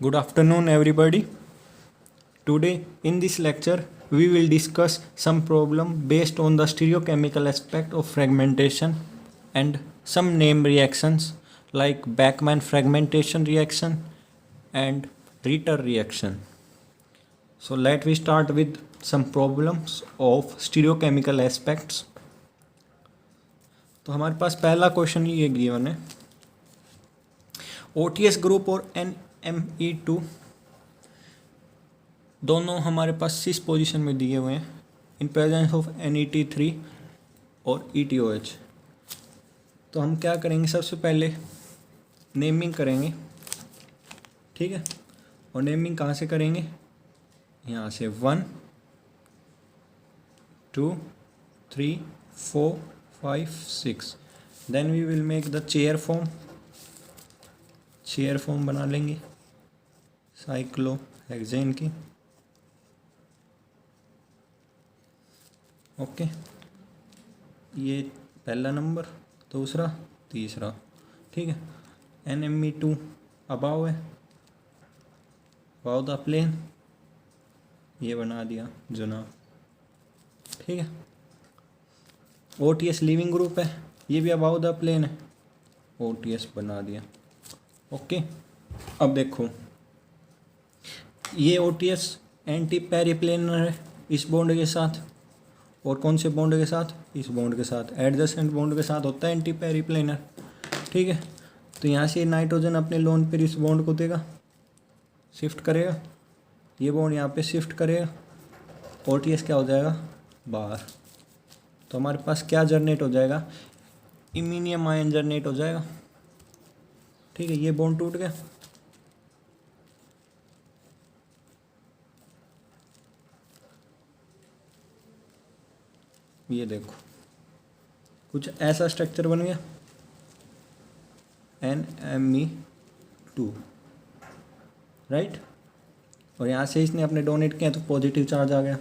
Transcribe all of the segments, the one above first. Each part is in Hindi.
Good afternoon, everybody. Today, in this lecture, we will discuss some problem based on the stereochemical aspect of fragmentation and some name reactions like Bachmann fragmentation reaction and Ritter reaction. So, let we start with some problems of stereochemical aspects. तो हमारे पास पहला क्वेश्चन ये गिवन है, OTS ग्रुप और NME2 दोनों हमारे पास सिस पोजीशन में दिए हुए हैं इन प्रेजेंस ऑफ NET3 और ETOH। तो हम क्या करेंगे, सबसे पहले नेमिंग करेंगे, ठीक है। और नेमिंग कहाँ से करेंगे, यहाँ से 1 2 3 4 5 6। Then we will make the chair form बना लेंगे साइक्लोहेक्सेन की। ओके, ये पहला नंबर, दूसरा, तीसरा, ठीक है। NME2 अबाव है, अबाव द प्लेन, ये बना दिया जनाब, ठीक है। OTS लिविंग ग्रुप है, ये भी अबाव द प्लेन है, OTS बना दिया। ओके, अब देखो ये OTS एंटी पेरिप्लेनर है इस बॉन्ड के साथ, और कौन से बॉन्ड के साथ, इस बॉन्ड के साथ, एडजेसेंट बॉन्ड के साथ होता है एंटी पेरिप्लेनर, ठीक है। तो यहाँ से नाइट्रोजन अपने लोन पर इस बॉन्ड को देगा, शिफ्ट करेगा, ये बॉन्ड यहाँ पे शिफ्ट करेगा, OTS क्या हो जाएगा बाहर। तो हमारे पास क्या जनरेट हो जाएगा, इमीनियम आयन जनरेट हो जाएगा, ठीक है। ये बॉन्ड टूट गया, ये देखो कुछ ऐसा स्ट्रक्चर बन गया NME2, राइट। और यहाँ से इसने अपने डोनेट किया तो पॉजिटिव चार्ज आ गया,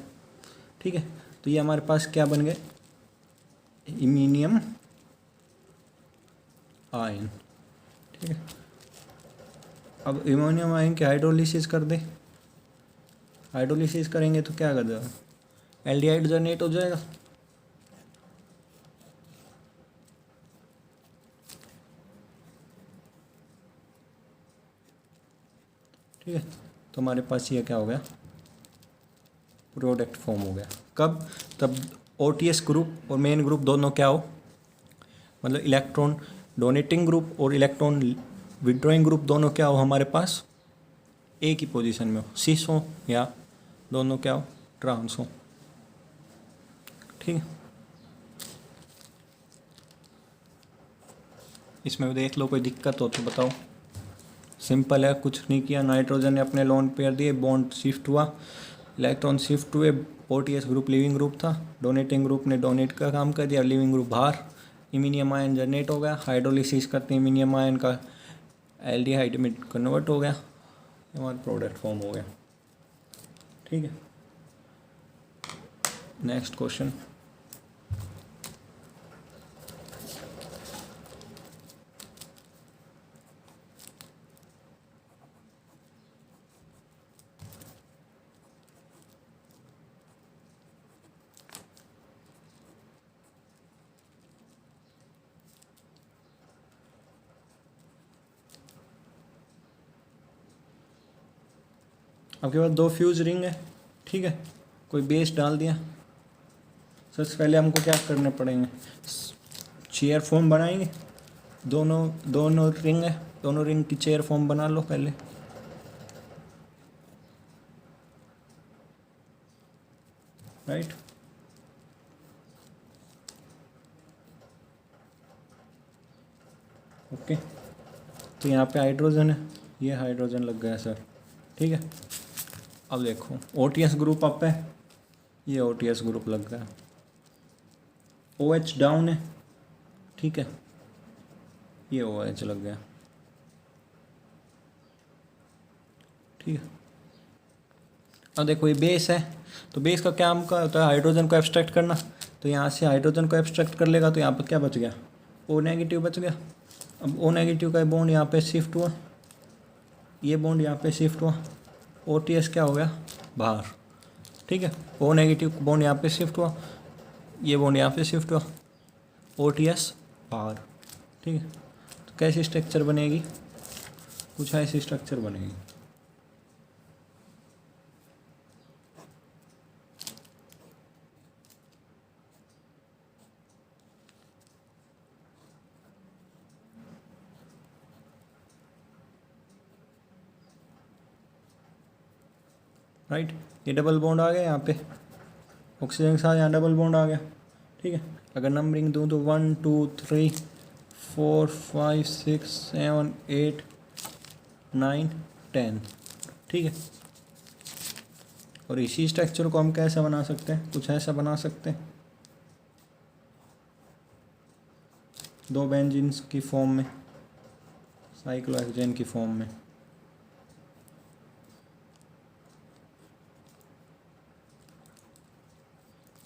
ठीक है। तो ये हमारे पास क्या बन गए, इमीनियम आयन, ठीक है। अब इमोनियम आयन की हाइड्रोलिसिस कर दे, हाइड्रोलिसिस करेंगे तो क्या कर देगा, एल्डिहाइड जनरेट हो जाएगा, ठीक है। तो हमारे पास ये क्या हो गया, प्रोडक्ट फॉर्म हो गया। कब, तब OTS ग्रुप और मेन ग्रुप दोनों क्या हो, मतलब इलेक्ट्रॉन डोनेटिंग ग्रुप और इलेक्ट्रॉन विड्रॉइंग ग्रुप दोनों क्या हो हमारे पास, एक ही पोजीशन में हो, सिस हो या दोनों क्या हो, ट्रांस हो, ठीक है। इसमें देख लो कोई दिक्कत हो तो बताओ, सिंपल है, कुछ नहीं किया, नाइट्रोजन ने अपने लोन पेयर दिए, बॉन्ड शिफ्ट हुआ, इलेक्ट्रॉन शिफ्ट हुए, OTS ग्रुप लिविंग ग्रुप था, डोनेटिंग ग्रुप ने डोनेट का काम कर दिया, लिविंग ग्रुप बाहर, इमीनियम आयन जनरेट हो गया, हाइड्रोलिसिस करते इमीनियम आयन का एल्डिहाइड में कन्वर्ट हो गया, हमारा प्रोडक्ट फॉर्म हो गया, ठीक है। नेक्स्ट क्वेश्चन, आपके पास 2 फ्यूज रिंग है, ठीक है, कोई बेस डाल दिया। सबसे पहले हमको क्या करने पड़ेंगे, चेयर फॉर्म बनाएंगे, दोनों रिंग है, दोनों रिंग की चेयर फॉर्म बना लो पहले, राइट। ओके, तो यहाँ पे हाइड्रोजन है, ये हाइड्रोजन लग गया सर, ठीक है। अब देखो OTS ग्रुप अप है, ये OTS ग्रुप लग गया, OH डाउन है, ठीक है, ये OH लग गया, ठीक है। अब देखो ये बेस है, तो बेस का क्या काम का होता है, हाइड्रोजन को एब्स्ट्रैक्ट करना, तो यहाँ से हाइड्रोजन को एब्स्ट्रैक्ट कर लेगा, तो यहाँ पर क्या बच गया, O नेगेटिव बच गया। अब O नेगेटिव का बॉन्ड यहाँ पे शिफ्ट हुआ, ये बॉन्ड यहाँ पे शिफ्ट हुआ, OTS क्या हो गया बाहर, ठीक है। O नेगेटिव बॉन्ड यहाँ पे शिफ्ट हुआ, ये बॉन्ड यहाँ पे शिफ्ट हुआ, OTS बाहर, ठीक है। तो कैसी स्ट्रक्चर बनेगी, कुछ ऐसी स्ट्रक्चर बनेगी। राइट, ये डबल बॉन्ड आ गया यहाँ पे, ऑक्सीजन के साथ यहाँ डबल बॉन्ड आ गया, ठीक है। अगर नंबरिंग दूँ तो 1 2 3 4 5 6 7 8 9 10, ठीक है। और इसी स्ट्रक्चर को हम कैसे बना सकते हैं, कुछ ऐसा बना सकते हैं, 2 बेंजीन्स की फॉर्म में, साइक्लोहेक्सेन की फॉर्म में।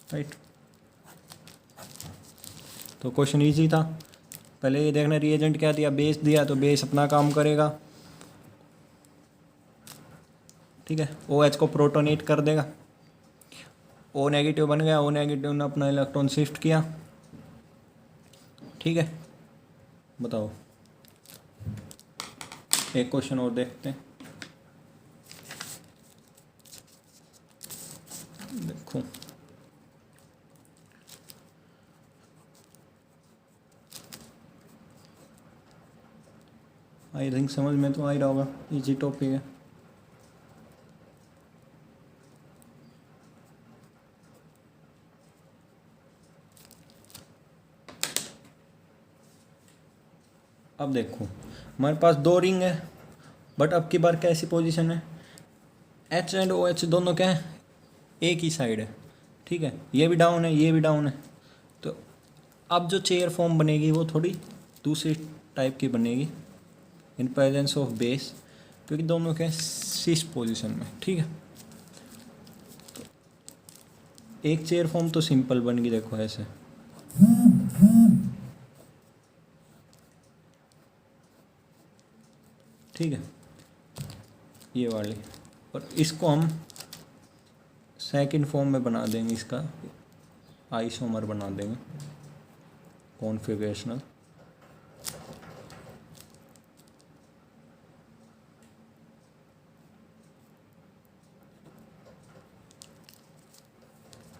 राइट, तो क्वेश्चन इजी था। पहले ये देखना रिएजेंट क्या दिया, बेस दिया, तो बेस अपना काम करेगा, ठीक है। OH को प्रोटोनेट कर देगा, O नेगेटिव बन गया, O नेगेटिव ने अपना इलेक्ट्रॉन शिफ्ट किया, ठीक है। बताओ, एक क्वेश्चन और देखते हैं। देखो आई थिंक समझ में तो आ ही रहा होगा, इजी टॉपिक है। अब देखो हमारे पास 2 रिंग है, बट अब की बार कैसी पोजीशन है, H एंड OH दोनों क्या है, एक ही साइड है, ठीक है। ये भी डाउन है, ये भी डाउन है। तो अब जो चेयर फॉर्म बनेगी वो थोड़ी दूसरी टाइप की बनेगी इन प्रेजेंस ऑफ बेस, क्योंकि दोनों के सिस पोजीशन में, ठीक है। तो एक चेयर फॉर्म तो सिंपल बन गई, देखो ऐसे, ठीक है, ये वाली। और इसको हम सेकंड फॉर्म में बना देंगे, इसका आइसोमर बना देंगे, कॉन्फ़िगरेशनल,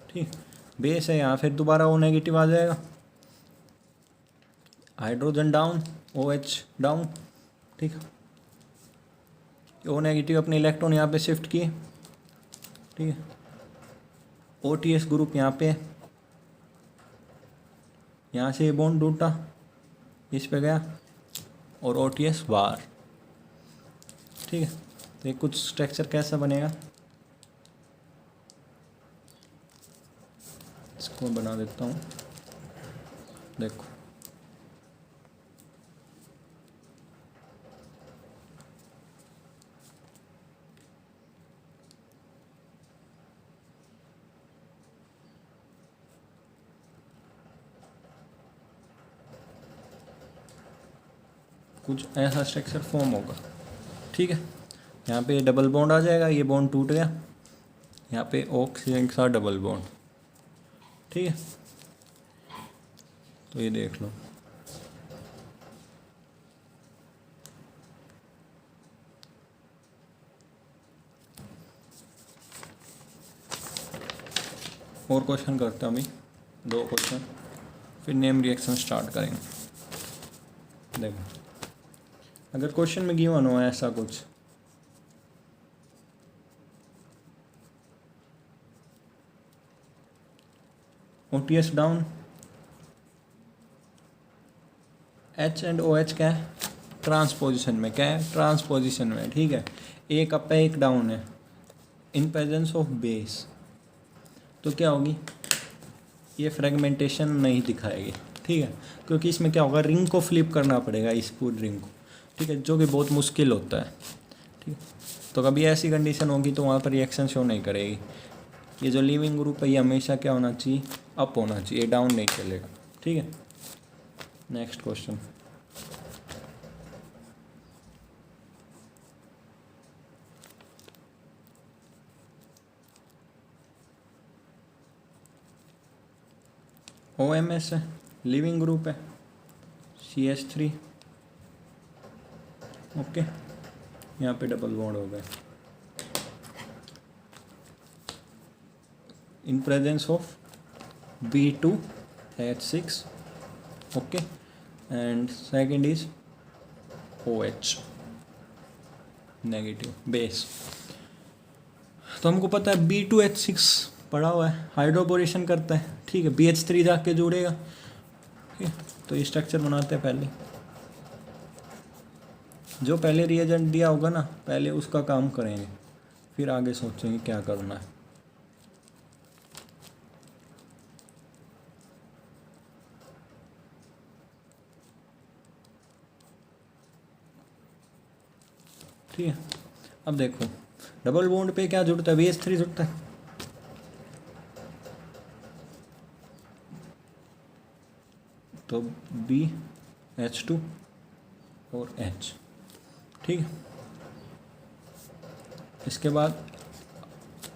ठीक। बेस है यहाँ, फिर दोबारा O नेगेटिव आ जाएगा, हाइड्रोजन डाउन, OH डाउन, ठीक है। O नेगेटिव अपने इलेक्ट्रॉन यहाँ पे शिफ्ट किए, ठीक है। OTS ग्रुप यहाँ पे, यहाँ से ये बॉन्ड टूटा, इस पे गया, और OTS बाहर, ठीक है। तो ये कुछ स्ट्रक्चर कैसा बनेगा, इसको बना देता हूँ, देखो कुछ ऐसा स्ट्रक्चर फॉर्म होगा, ठीक है। यहाँ पे डबल बॉन्ड आ जाएगा, ये बॉन्ड टूट गया, यहाँ पे ऑक्सीजन के साथ डबल बॉन्ड, ठीक है। तो ये देख लो, और क्वेश्चन करते हैं अभी, 2 क्वेश्चन, फिर नेम रिएक्शन स्टार्ट करेंगे। देखो अगर क्वेश्चन में गिवन हो ऐसा कुछ, OTS down, H and OH क्या है, ट्रांसपोजिशन में, क्या है, ट्रांसपोजिशन में, ठीक है। एक अप है, एक डाउन है, इन प्रेजेंस ऑफ बेस, तो क्या होगी, ये फ्रेगमेंटेशन नहीं दिखाएगी, ठीक है। क्योंकि इसमें क्या होगा, रिंग को फ्लिप करना पड़ेगा, इस पूरी रिंग को, ठीक है, जो कि बहुत मुश्किल होता है, ठीक है। तो कभी ऐसी कंडीशन होगी तो वहाँ पर रिएक्शन शो नहीं करेगी। ये जो लिविंग ग्रुप है ये हमेशा क्या होना चाहिए, अप होना चाहिए, डाउन नहीं चलेगा, ठीक है। नेक्स्ट क्वेश्चन, OMS है, लिविंग ग्रुप है, CH3, ओके, यहाँ पे डबल बॉन्ड हो गए in presence of B2H6, okay, and second is OH negative base. तो हमको पता है B2H6 पड़ा हुआ है, हाइड्रोपोरेशन करता है, ठीक है, BH3 जाके जुड़ेगा, ठीक है। तो ये स्ट्रक्चर बनाते हैं पहले, जो पहले रिएजेंट दिया होगा ना पहले उसका काम करेंगे, फिर आगे सोचेंगे क्या करना है। ठीक है, अब देखो डबल बॉन्ड पे क्या जुड़ता है, BH3 जुड़ता है, तो BH2 और H, ठीक है। इसके बाद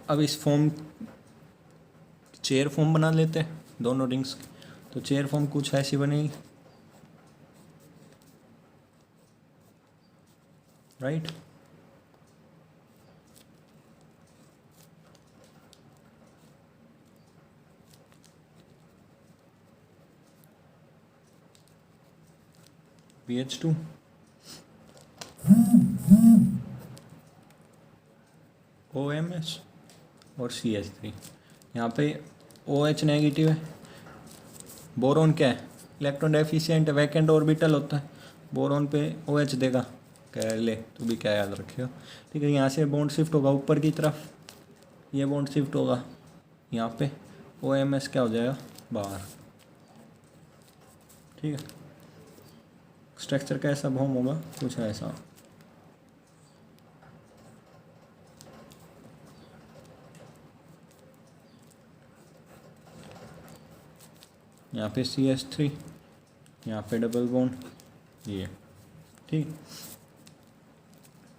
अब इस फॉर्म चेयर फॉर्म बना लेते हैं दोनों रिंग्स की। तो चेयर फॉर्म कुछ ऐसी बनेगी, राइट। BH2 OMS और CH3, यहाँ पे OH नेगेटिव है, बोरोन क्या है, इलेक्ट्रॉन डेफिशिएंट है, वैकेंट ऑर्बिटल होता है, बोरोन पे OH देगा, कह ले तो भी क्या याद रखियो, ठीक है। यहाँ से बॉन्ड शिफ्ट होगा ऊपर की तरफ, ये बॉन्ड शिफ्ट होगा यहाँ पे, OMS क्या हो जाएगा बाहर, ठीक है। स्ट्रक्चर कैसा फॉर्म होगा, कुछ ऐसा, यहाँ पे CH3, यहाँ पे डबल बॉन्ड, ये, ठीक,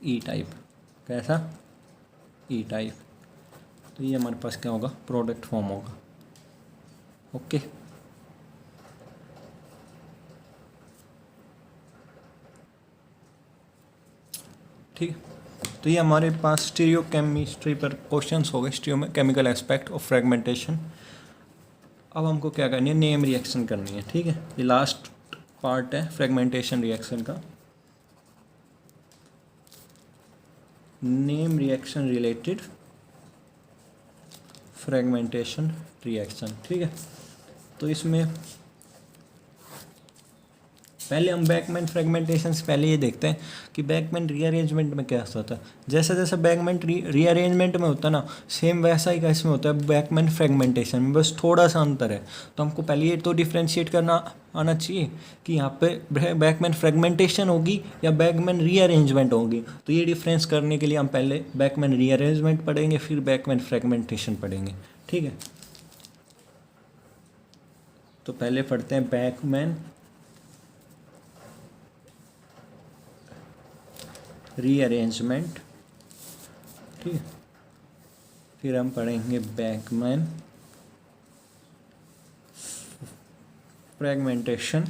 E टाइप, कैसा E टाइप। तो ये हमारे पास क्या होगा, प्रोडक्ट फॉर्म होगा, ओके। ठीक, तो ये हमारे पास स्टीरियो केमिस्ट्री पर क्वेश्चंस हो गए, स्टीरियो में केमिकल एस्पेक्ट ऑफ फ्रेगमेंटेशन। अब हमको क्या करनी है, नेम रिएक्शन करनी है, ठीक है। ये लास्ट पार्ट है फ्रेगमेंटेशन रिएक्शन का, name reaction related fragmentation reaction, ठीक है। तो इसमें पहले हम बैकमेंट फ्रेगमेंटेशन से पहले ये देखते हैं कि बैकमेंट रीअरेंजमेंट में क्या होता है। जैसा जैसा बैकमेंट रीअरेंजमेंट में होता है ना, सेम वैसा ही इसमें होता है बैकमेंट फ्रेगमेंटेशन में, बस थोड़ा सा अंतर है। तो हमको पहले ये तो डिफ्रेंशिएट करना आना चाहिए कि यहाँ पे बैकमेंट फ्रेगमेंटेशन होगी या बैकमेंट रीअरेंजमेंट होगी। तो ये डिफरेंस करने के लिए हम पहले बैकमेंट रीअरेंजमेंट पढ़ेंगे, फिर बैकमेंट फ्रेगमेंटेशन पढ़ेंगे, ठीक है। तो पहले पढ़ते हैं बैकमेंट रीअरेंजमेंट, ठीक है। फिर हम पढ़ेंगे बैकमैन फ्रेगमेंटेशन,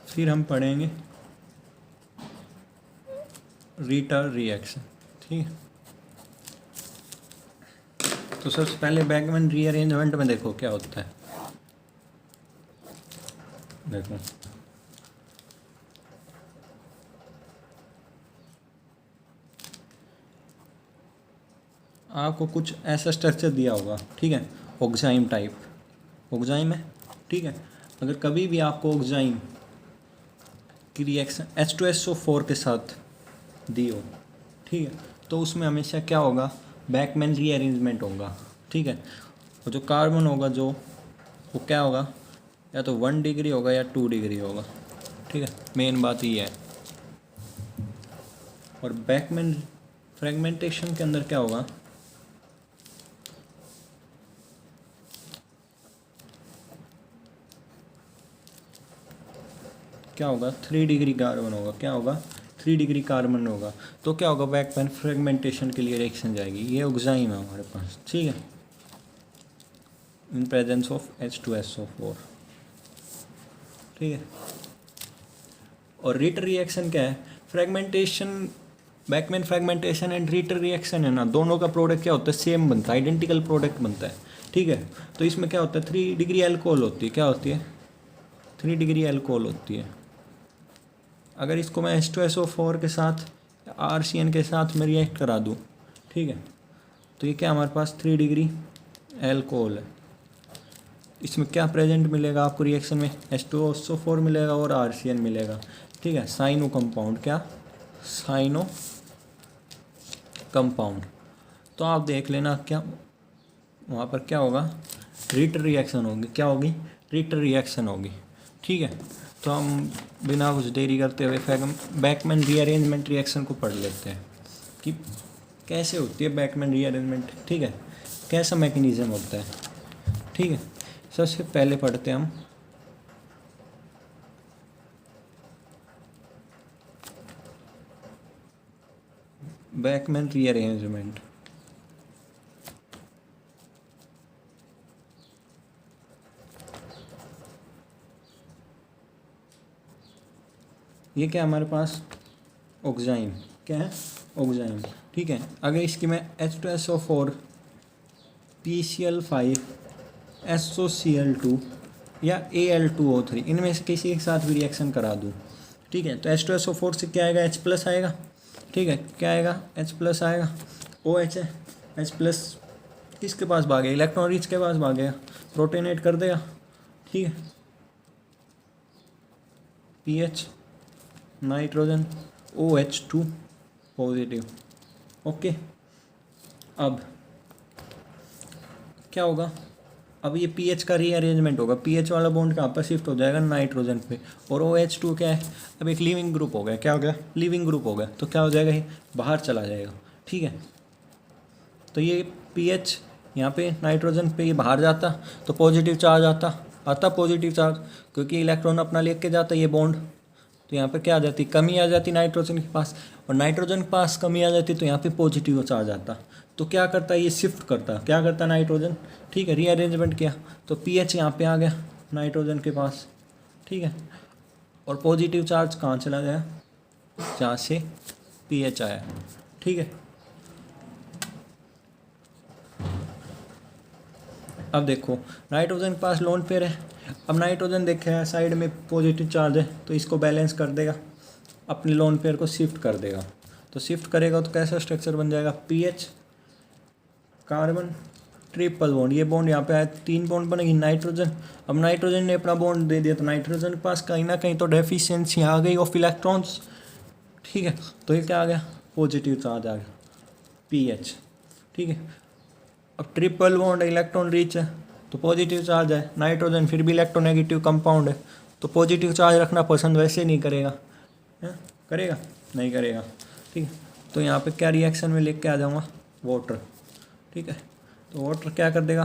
फिर हम पढ़ेंगे रिटर रिएक्शन, ठीक है। तो सबसे पहले बैकमैन रीअरेंजमेंट में देखो क्या होता है, देखो आपको कुछ ऐसा स्ट्रक्चर दिया होगा, ठीक है, ऑक्साइम टाइप, ऑक्साइम है, ठीक है। अगर कभी भी आपको ऑक्साइम की रिएक्शन H2SO4 के साथ दी हो, ठीक है, तो उसमें हमेशा क्या होगा, बैकमैन रीअरेंजमेंट होगा, ठीक है। और जो कार्बन होगा जो वो क्या होगा, या तो 1 डिग्री होगा या 2 डिग्री होगा, ठीक है, मेन बात ये है। और बैकमैन फ्रेगमेंटेशन के अंदर क्या होगा, क्या होगा, 3 डिग्री कार्बन होगा, क्या होगा, 3 डिग्री कार्बन होगा। तो क्या होगा, बैकमैन फ्रेगमेंटेशन के लिए रिएक्शन जाएगी, ये ऑक्साइम है हमारे पास, ठीक है। इन प्रेजेंस ऑफ H2SO4, ठीक है। और रिटर रिएक्शन क्या है? Fragmentation, Beckmann fragmentation and Ritter reaction है ना, दोनों का प्रोडक्ट क्या होता है? सेम बनता है, आइडेंटिकल प्रोडक्ट बनता है, ठीक है। तो इसमें क्या होता है? 3 डिग्री एल्कोहल होती है। क्या होती है? 3 डिग्री एल्कोहल होती है। अगर इसको मैं H2SO4 के साथ RCN के साथ मैं रिएक्ट करा दूँ, ठीक है, तो ये क्या हमारे पास 3 डिग्री एल्कोहल है। इसमें क्या प्रेजेंट मिलेगा आपको रिएक्शन में? H2SO4 मिलेगा और RCN मिलेगा, ठीक है। साइनो कंपाउंड, क्या? Cyano compound. तो आप देख लेना क्या वहाँ पर क्या होगा? रिटर रिएक्शन होगी। क्या होगी? रिटर रिएक्शन होगी, ठीक है। तो हम बिना कुछ देरी करते हुए बैकमैन रीअरेंजमेंट रिएक्शन को पढ़ लेते हैं कि कैसे होती है बैकमैन रीअरेंजमेंट, ठीक है, कैसा मैकेनिज्म होता है, ठीक है। सबसे पहले पढ़ते हैं हम बैकमैन रीअरेंजमेंट। ये क्या हमारे पास? ऑक्साइन। क्या है? ऑक्साइन, ठीक है। अगर इसकी मैं H2SO4 PCl5 SOCl2 या Al2O3 इनमें से किसी के साथ भी रिएक्शन करा दूँ, ठीक है, तो H2SO4 से क्या आएगा? H+ आएगा, ठीक है। क्या आएगा? H+ आएगा। OH है, H+ किसके पास भागेगा? इलेक्ट्रॉन रिच के पास भागेगा, प्रोटोनेट कर देगा, ठीक है। pH nitrogen OH2 positive, okay. अब क्या होगा? अब ये pH का रीअरेंजमेंट होगा। pH वाला बॉन्ड कहाँ पर शिफ्ट हो जाएगा? नाइट्रोजन पे। और OH2 क्या है? अब एक लिविंग ग्रुप हो गया। क्या हो गया? लिविंग ग्रुप हो गया। तो क्या हो जाएगा? ये बाहर चला जाएगा, ठीक है। तो ये pH यहाँ पे नाइट्रोजन पे ये बाहर जाता तो पॉजिटिव चार्ज आता पॉजिटिव चार्ज, क्योंकि इलेक्ट्रॉन अपना लेके जाता ये बॉन्ड। तो यहाँ पे क्या आ जाती? कमी आ जाती नाइट्रोजन के पास, और नाइट्रोजन के पास कमी आ जाती तो यहाँ पे पॉजिटिव चार्ज आता। तो क्या करता है? ये शिफ्ट करता। क्या करता नाइट्रोजन? ठीक है, रीअरेंजमेंट किया तो pH यहाँ पे आ गया नाइट्रोजन के पास, ठीक है। और पॉजिटिव चार्ज कहाँ चला गया? जहाँ से pH आया, ठीक है। अब देखो नाइट्रोजन के पास लोन पेयर है। अब नाइट्रोजन देखे साइड में पॉजिटिव चार्ज है तो इसको बैलेंस कर देगा, अपने लोन पेयर को शिफ्ट कर देगा। तो शिफ्ट करेगा तो कैसा स्ट्रक्चर बन जाएगा? pH कार्बन ट्रिपल बॉन्ड, ये बॉन्ड यहाँ पे आया, 3 बॉन्ड बनेगी नाइट्रोजन। अब नाइट्रोजन ने अपना बॉन्ड दे दिया तो नाइट्रोजन के पास कहीं ना कहीं तो डेफिशिएंसी आ गई ऑफ इलेक्ट्रॉन्स, ठीक है। तो ये क्या आ गया? पॉजिटिव चार्ज आ गया pH, ठीक है। अब ट्रिपल बॉन्ड इलेक्ट्रॉन रिच है तो पॉजिटिव चार्ज है। नाइट्रोजन फिर भी इलेक्ट्रोनेगेटिव कंपाउंड है तो पॉजिटिव चार्ज रखना पसंद वैसे नहीं करेगा, है? करेगा? नहीं करेगा, ठीक है। तो यहाँ पे क्या रिएक्शन में लेके आ जाऊँगा? वाटर, ठीक है। तो वाटर क्या कर देगा?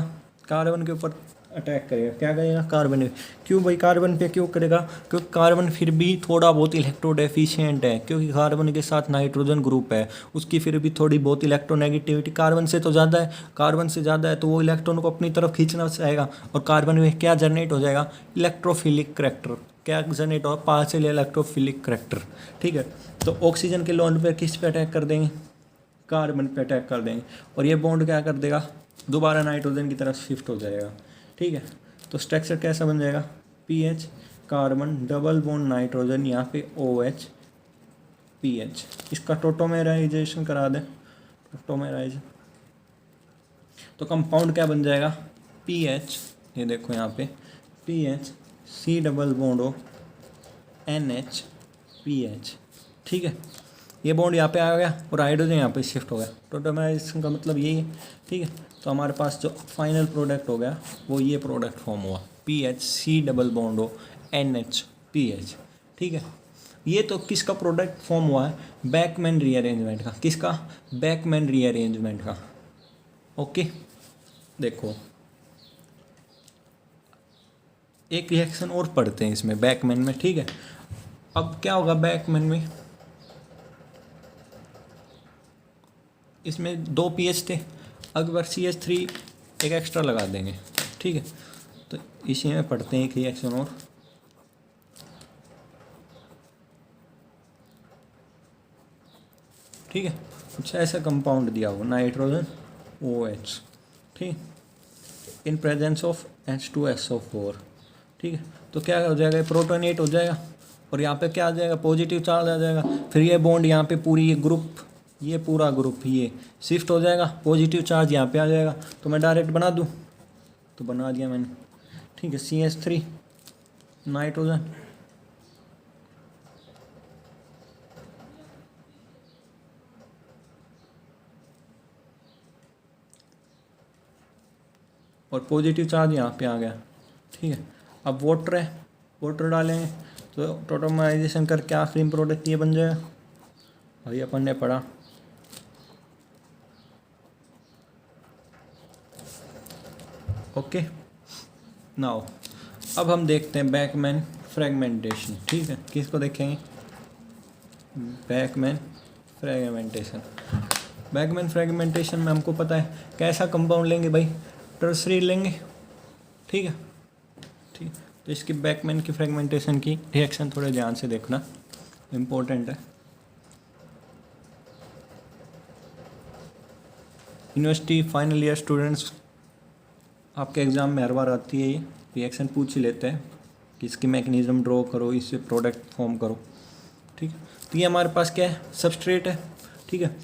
कार्बन के ऊपर अटैक करेगा। क्या करेगा? कार्बन पे। क्यों भाई कार्बन पे क्यों करेगा? क्योंकि कार्बन फिर भी थोड़ा बहुत इलेक्ट्रो डेफिशिएंट है, क्योंकि कार्बन के साथ नाइट्रोजन ग्रुप है, उसकी फिर भी थोड़ी बहुत इलेक्ट्रोनेगेटिविटी कार्बन से तो ज़्यादा है। कार्बन से ज़्यादा है तो वो इलेक्ट्रॉन को अपनी तरफ खींचना चाहेगा, और कार्बन में क्या जनरेट हो जाएगा? Electrophilic character. क्या जनरेट होगा? पार्शियल इलेक्ट्रोफिलिक करैक्टर, ठीक है। तो ऑक्सीजन के लोन पे किस पे अटैक कर देंगे? कार्बन पे अटैक कर देंगे, और ये बॉन्ड क्या कर देगा? दोबारा नाइट्रोजन की तरफ शिफ्ट हो जाएगा, ठीक है। तो स्ट्रक्चर कैसा बन जाएगा? pH carbon double bond nitrogen, यहाँ पे OH pH। इसका टोटोमेराइजेशन करा दें, टोटोमेराइज, तो कंपाउंड क्या बन जाएगा? pH, ये देखो यहाँ पे pH C double bond O NH pH, ठीक है। ये बॉन्ड यहाँ पे आ गया और हाइड्रोजन यहाँ पे शिफ्ट हो गया। टोटोमेराइजेशन का मतलब यही है, ठीक है। तो हमारे पास जो फाइनल प्रोडक्ट हो गया वो ये प्रोडक्ट फॉर्म हुआ, pH C double bond O NH pH, ठीक है। ये तो किसका प्रोडक्ट फॉर्म हुआ है? बैकमैन रीअरेंजमेंट का। किसका? बैकमैन रीअरेंजमेंट का, ओके। देखो एक रिएक्शन और पढ़ते हैं इसमें बैकमैन में, ठीक है। अब क्या होगा बैकमैन में? इसमें 2 pH थे, अकबर CH3 एक एक्स्ट्रा लगा देंगे, ठीक है, तो इसी में पढ़ते हैं एक रिएक्शन और। ठीक है, कुछ ऐसा कंपाउंड दिया हुआ नाइट्रोजन OH, ठीक, इन प्रेजेंस ऑफ H2SO4। ठीक है, तो क्या हो जाएगा, प्रोटोनेट हो जाएगा और यहाँ पे क्या आ जाएगा, पॉजिटिव चार्ज आ जाएगा। फिर ये बॉन्ड यहाँ पे पूरी ये ग्रुप, ये पूरा ग्रुप ये शिफ्ट हो जाएगा, पॉजिटिव चार्ज यहाँ पे आ जाएगा। तो मैं डायरेक्ट बना दूँ, तो बना दिया मैंने। ठीक है, CH3 नाइट्रोजन, और पॉजिटिव चार्ज यहाँ पे आ गया। ठीक है, अब वाटर है, वाटर डालेंगे तो टोटोमराइजेशन कर क्या फिल्म प्रोडक्ट ये बन जाएगा, अभी अपन ने पढ़ा। ओके, नाउ अब हम देखते हैं बैकमैन फ्रेगमेंटेशन। ठीक है, किसको देखेंगे, बैकमैन फ्रेगमेंटेशन। बैकमैन फ्रेगमेंटेशन में हमको पता है कैसा कंपाउंड लेंगे भाई, टर्सरी लेंगे। ठीक है, ठीक, तो इसकी बैकमैन की फ्रेगमेंटेशन की रिएक्शन थोड़े ध्यान से देखना, इम्पोर्टेंट है। यूनिवर्सिटी फाइनल ईयर स्टूडेंट्स, आपके एग्ज़ाम में हर बार आती है, ये रिएक्शन पूछ ही लेते हैं कि इसकी मैकेनिज्म ड्रॉ करो, इससे प्रोडक्ट फॉर्म करो। ठीक है, तो ये हमारे पास क्या है, सबस्ट्रेट है। ठीक है,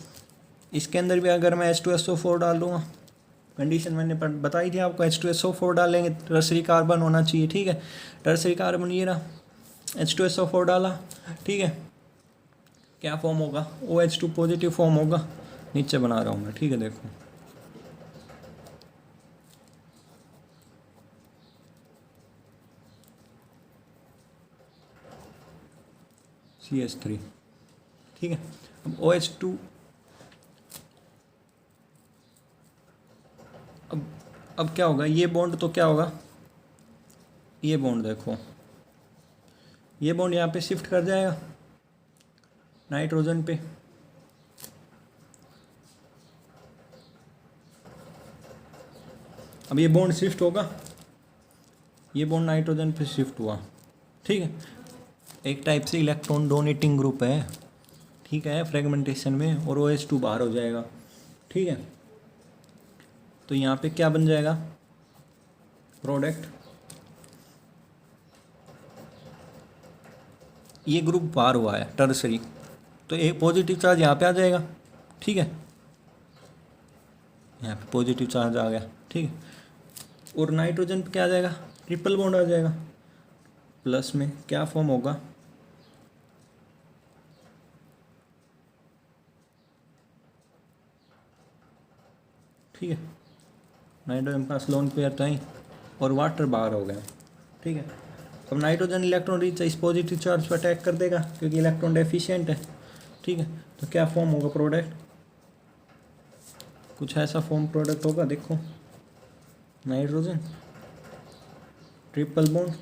इसके अंदर भी अगर मैं H2SO4 डाल दूँगा, कंडीशन मैंने बताई थी आपको, H2SO4 डालेंगे, टर्सरी कार्बन होना चाहिए। ठीक है, टर्सरी कार्बन ये रहा, H2SO4 डाला। ठीक है, क्या फॉर्म होगा, OH2 पॉजिटिव फॉर्म होगा। नीचे बना रहा हूँ मैं, ठीक है, देखो CH3। ठीक है, अब OH2, अब क्या होगा, ये बॉन्ड तो क्या होगा, ये बॉन्ड देखो, ये बॉन्ड यहाँ पे शिफ्ट कर जाएगा नाइट्रोजन पे। अब ये बॉन्ड शिफ्ट होगा, ये बॉन्ड नाइट्रोजन पे शिफ्ट हुआ। ठीक है, एक टाइप से इलेक्ट्रॉन डोनेटिंग ग्रुप है। ठीक है, फ्रेगमेंटेशन में, और OH2 बाहर हो जाएगा। ठीक है, तो यहाँ पे क्या बन जाएगा, प्रोडक्ट, ये ग्रुप बाहर हुआ है टर्सरी, तो एक पॉजिटिव चार्ज यहाँ पे आ जाएगा। ठीक है, यहाँ पे पॉजिटिव चार्ज आ गया। ठीक है, और नाइट्रोजन पे क्या आ जाएगा, ट्रिपल बॉन्ड आ जाएगा। प्लस में क्या फॉर्म होगा, ठीक है, नाइट्रोजन पास लोन पेयर था ही, और वाटर बाहर हो गया। ठीक है, अब नाइट्रोजन इलेक्ट्रॉन रिच इस पॉजिटिव चार्ज पर अटैक कर देगा क्योंकि इलेक्ट्रॉन डेफिशिएंट है। ठीक है, तो क्या फॉर्म होगा, प्रोडक्ट, कुछ ऐसा फॉर्म प्रोडक्ट होगा। देखो, nitrogen triple bond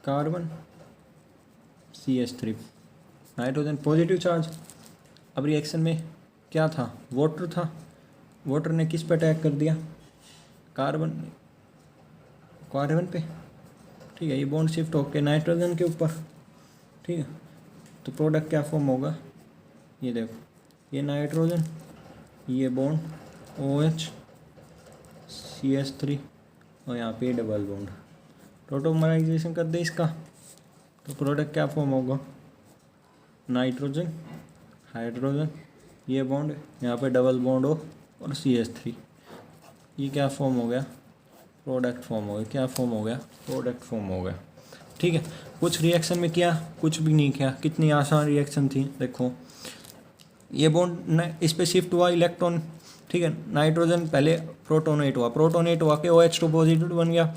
carbon CH3, nitrogen positive charge. अब रिएक्शन में क्या था, वाटर था, वाटर ने किस पे अटैक कर दिया, कार्बन, कार्बन पे। ठीक है, ये बॉन्ड शिफ्ट होके नाइट्रोजन के ऊपर। ठीक है, तो प्रोडक्ट क्या फॉर्म होगा, ये देखो, ये नाइट्रोजन, ये बॉन्ड OH CH3, और यहाँ पे डबल बॉन्ड, टोटोमराइजेशन कर दे इसका, तो प्रोडक्ट क्या फॉर्म होगा, नाइट्रोजन हाइड्रोजन, ये बॉन्ड, यहाँ पे डबल बॉन्ड हो, और CH3, ये क्या फॉर्म हो गया, प्रोडक्ट फॉर्म हो गया। क्या फॉर्म हो गया, प्रोडक्ट फॉर्म हो गया। ठीक है, कुछ रिएक्शन में किया, कुछ भी नहीं किया, कितनी आसान रिएक्शन थी। देखो, ये बॉन्ड इस पे शिफ्ट हुआ इलेक्ट्रॉन। ठीक है, नाइट्रोजन पहले प्रोटोनेट हुआ, प्रोटोनेट हुआ के OH2 पॉजिटिव बन गया,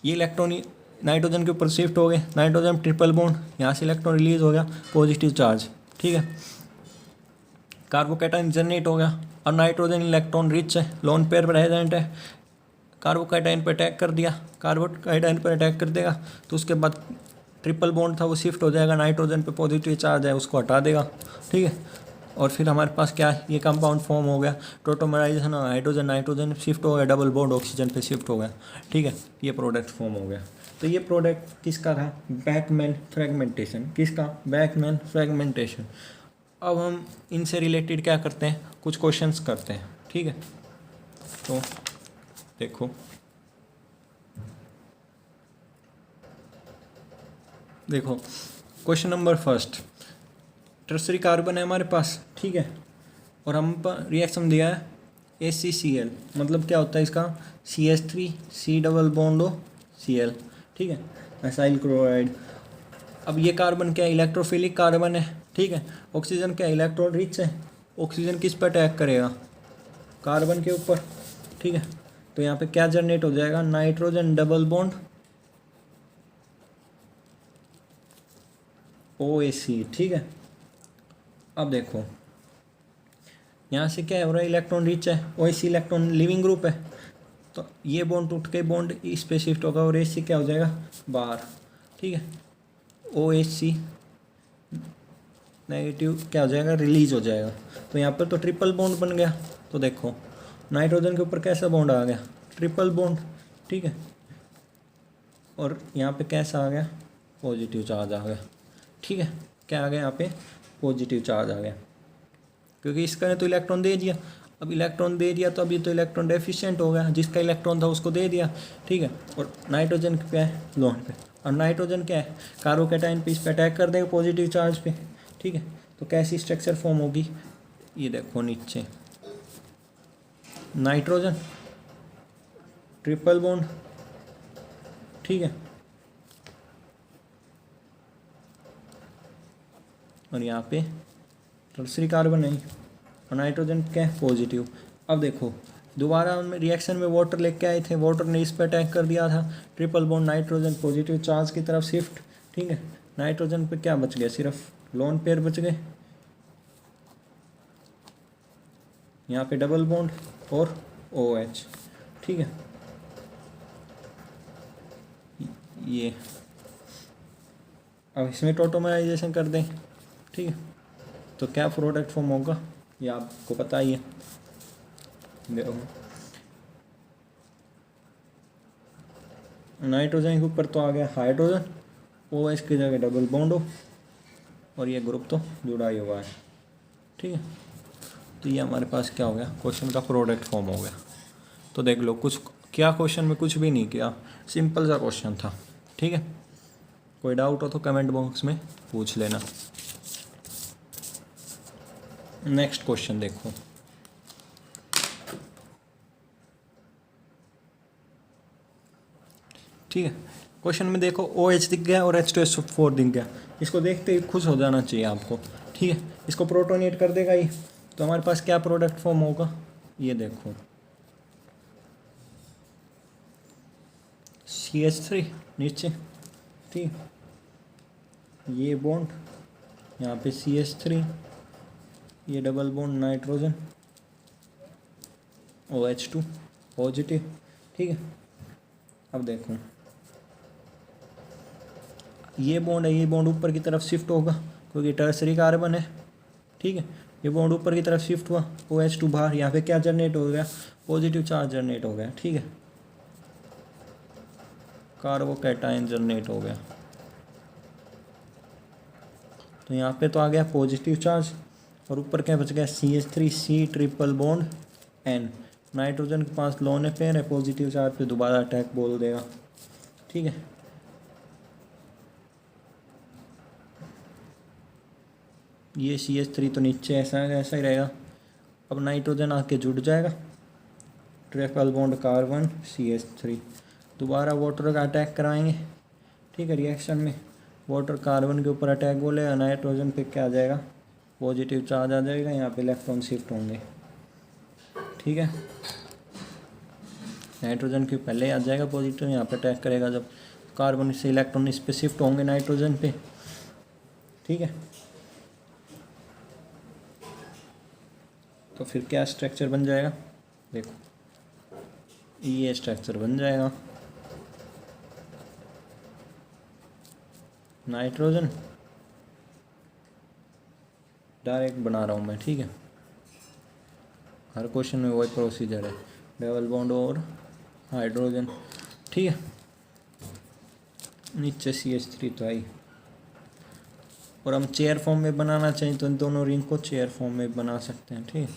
ये इलेक्ट्रॉन नाइट्रोजन के ऊपर शिफ्ट हो गए, नाइट्रोजन ट्रिपल बॉन्ड, यहाँ से इलेक्ट्रॉन रिलीज हो गया, पॉजिटिव चार्ज। ठीक है, कार्बोकैटायन जनरेट हो गया, और नाइट्रोजन इलेक्ट्रॉन रिच है, लोन पेयर प्रेजेंट है, कार्बोकैटायन पर अटैक कर दिया, कार्बोकैटायन पर अटैक कर देगा, तो उसके बाद ट्रिपल बॉन्ड था वो शिफ्ट हो जाएगा, नाइट्रोजन पे पॉजिटिव चार्ज है उसको हटा देगा। ठीक है, और फिर हमारे पास क्या है, ये कंपाउंड फॉर्म हो गया, टोटोमराइजेशन, हाइड्रोजन नाइट्रोजन शिफ्ट हो गया, डबल बॉन्ड ऑक्सीजन पे शिफ्ट हो गया, ठीक है, ये प्रोडक्ट फॉर्म हो गया। तो ये प्रोडक्ट किसका था, बैकमैन फ्रेगमेंटेशन, किसका, बैकमैन फ्रेगमेंटेशन। अब हम इनसे रिलेटेड क्या करते हैं, कुछ क्वेश्चंस करते हैं, ठीक है। तो देखो, देखो question number first, tertiary carbon है हमारे पास, ठीक है, और हम पर रिएक्शन दिया है ACCl, मतलब क्या होता है इसका, CH3 C double bond O Cl, ठीक है, एसाइल क्लोराइड। अब ये कार्बन क्या है, इलेक्ट्रोफिलिक कार्बन है, ठीक है। ऑक्सीजन क्या, इलेक्ट्रॉन रिच है, ऑक्सीजन किस पर अटैक करेगा, कार्बन के ऊपर, ठीक है। तो यहाँ पे क्या जनरेट हो जाएगा, नाइट्रोजन डबल बॉन्ड OAC, ठीक है। अब देखो यहाँ से क्या हो रहा है, इलेक्ट्रॉन रिच है, OAC इलेक्ट्रॉन लिविंग ग्रुप है, तो ये बॉन्ड टूट के बॉन्ड इस पे शिफ्ट होगा और AC क्या हो जाएगा बाहर, ठीक है। OAC नेगेटिव क्या हो जाएगा, रिलीज हो जाएगा। तो यहाँ पर तो ट्रिपल बॉन्ड बन गया। तो देखो नाइट्रोजन के ऊपर कैसा बॉन्ड आ गया, ट्रिपल बॉन्ड, ठीक है, और यहाँ पे कैसा आ गया, पॉजिटिव चार्ज आ गया, ठीक है। क्या आ गया यहाँ पे, पॉजिटिव चार्ज आ गया, क्योंकि इसका ने तो इलेक्ट्रॉन दे दिया। अब इलेक्ट्रॉन दे दिया तो अभी तो इलेक्ट्रॉन डेफिशिएंट हो गया, जिसका इलेक्ट्रॉन था उसको दे दिया, ठीक है। और नाइट्रोजन पे है लोन पे, और नाइट्रोजन क्या है, कार्बोकैटायन पे इस पे अटैक कर देगा पॉजिटिव चार्ज पे, ठीक है। तो कैसी स्ट्रक्चर फॉर्म होगी, ये देखो नीचे नाइट्रोजन ट्रिपल बॉन्ड, ठीक है, और यहाँ पे टर्सरी कार्बन है और नाइट्रोजन क्या है पॉजिटिव। अब देखो दोबारा हम रिएक्शन में वाटर लेके आए थे, वाटर ने इस पर अटैक कर दिया था, triple bond nitrogen positive charge की तरफ शिफ्ट, ठीक है। नाइट्रोजन पे क्या बच गया, सिर्फ लोन पेयर बच गए, यहाँ पे डबल बॉन्ड और OH, ठीक है। ये अब इसमें टोटोमराइजेशन कर दें, ठीक है, तो क्या प्रोडक्ट फॉर्म होगा ये आपको पता ही है। देखो नाइट्रोजन के ऊपर तो आ गया हाइड्रोजन, OH की जगह डबल बॉन्ड हो, और ये ग्रुप तो जुड़ा ही हुआ है, ठीक है। तो ये हमारे पास क्या हो गया, क्वेश्चन का प्रोडक्ट फॉर्म हो गया। तो देख लो कुछ क्या, क्वेश्चन में कुछ भी नहीं किया, सिंपल सा क्वेश्चन था, ठीक है। कोई डाउट हो तो कमेंट बॉक्स में पूछ लेना। नेक्स्ट क्वेश्चन देखो, ठीक है। क्वेश्चन में देखो OH दिख गया और H2SO4 दिख गया, इसको देखते ही खुश हो जाना चाहिए आपको, ठीक है। इसको प्रोटोनेट कर देगा ये, तो हमारे पास क्या प्रोडक्ट फॉर्म होगा, ये देखो CH3 नीचे, ठीक, ये बॉन्ड यहाँ पे CH3, ये double bond nitrogen OH2 positive, ठीक है। अब देखो ये बॉन्ड है, ये बॉन्ड ऊपर की तरफ शिफ्ट होगा क्योंकि टर्सरी कार्बन है, ठीक है। ये बॉन्ड ऊपर की तरफ शिफ्ट हुआ, OH2 बाहर, यहाँ पे क्या जनरेट हो गया, पॉजिटिव चार्ज जनरेट हो गया, ठीक है, कार्बोकैटायन जनरेट हो गया। तो यहाँ पे तो आ गया पॉजिटिव चार्ज, और ऊपर क्या बच गया CH3C triple bond N, nitrogen के पास लोन पेयर है, पॉजिटिव चार्ज पे दोबारा अटैक बोल देगा, ठीक है। ये CH3 तो नीचे ऐसा ही रहेगा। अब नाइट्रोजन आके जुड़ जाएगा, ट्रिपल बॉन्ड कार्बन CH3, दोबारा वाटर का अटैक कराएंगे, ठीक है। रिएक्शन में वाटर कार्बन के ऊपर अटैक बोलेगा, नाइट्रोजन पे क्या आ जाएगा, पॉजिटिव चार्ज आ जाएगा, यहाँ पे इलेक्ट्रॉन शिफ्ट होंगे, ठीक है। नाइट्रोजन के पहले आ जाएगा पॉजिटिव, यहाँ पे अटैक करेगा, जब कार्बन से इलेक्ट्रॉन इस पे शिफ्ट होंगे नाइट्रोजन पे, ठीक है। तो फिर क्या स्ट्रक्चर बन जाएगा, देखो ये स्ट्रक्चर बन जाएगा, नाइट्रोजन डायरेक्ट बना रहा हूँ मैं, ठीक है। हर क्वेश्चन में वही प्रोसीजर है, डबल बॉन्ड और हाइड्रोजन, ठीक है। नीचे CH3 तो आई, और हम चेयर फॉर्म में बनाना चाहिए तो इन दोनों रिंग को चेयर फॉर्म में बना सकते हैं, ठीक है।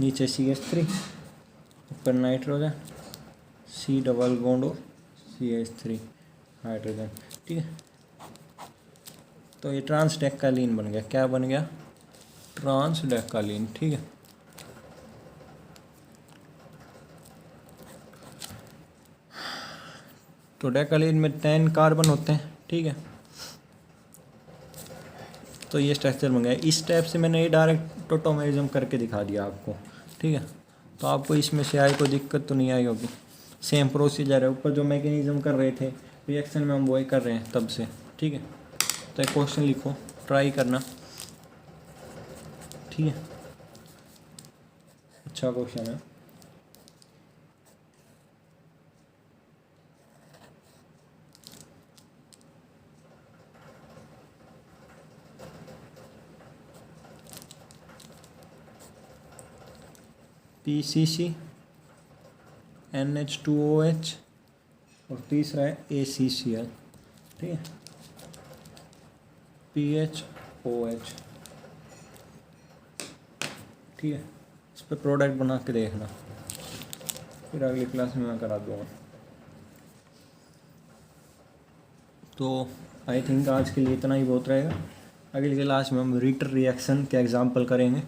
नीचे CH3, ऊपर नाइट्रोजन, C डबल बॉन्ड और CH3 हाइड्रोजन, ठीक है। तो ये ट्रांसडेकालीन बन गया। क्या बन गया? ट्रांसडेकालीन, ठीक है। तो डेकालीन में 10 कार्बन होते हैं, ठीक है। तो ये स्ट्रक्चर बन गया। इस टाइप से मैंने ये डायरेक्ट टोटोमेरिज्म करके दिखा दिया आपको, ठीक है। तो आपको इसमें से आई कोई दिक्कत तो नहीं आई होगी। सेम प्रोसीजर है, ऊपर जो मैकेनिज्म कर रहे थे रिएक्शन में हम वही कर रहे हैं तब से, ठीक है। तो एक क्वेश्चन लिखो, ट्राई करना, ठीक है। अच्छा क्वेश्चन है। PCC NH2OH और तीसरा है ACCl, ठीक है। PHOH, ठीक है। इस पर प्रोडक्ट बना के देखना, फिर अगली क्लास में मैं करा दूँगा। तो आई थिंक आज के लिए इतना ही बहुत रहेगा। अगली क्लास में हम रिटर रिएक्शन के एग्जाम्पल करेंगे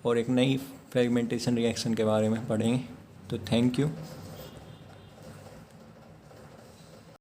और एक नई फ्रेगमेंटेशन रिएक्शन के बारे में पढ़ेंगे। तो थैंक यू।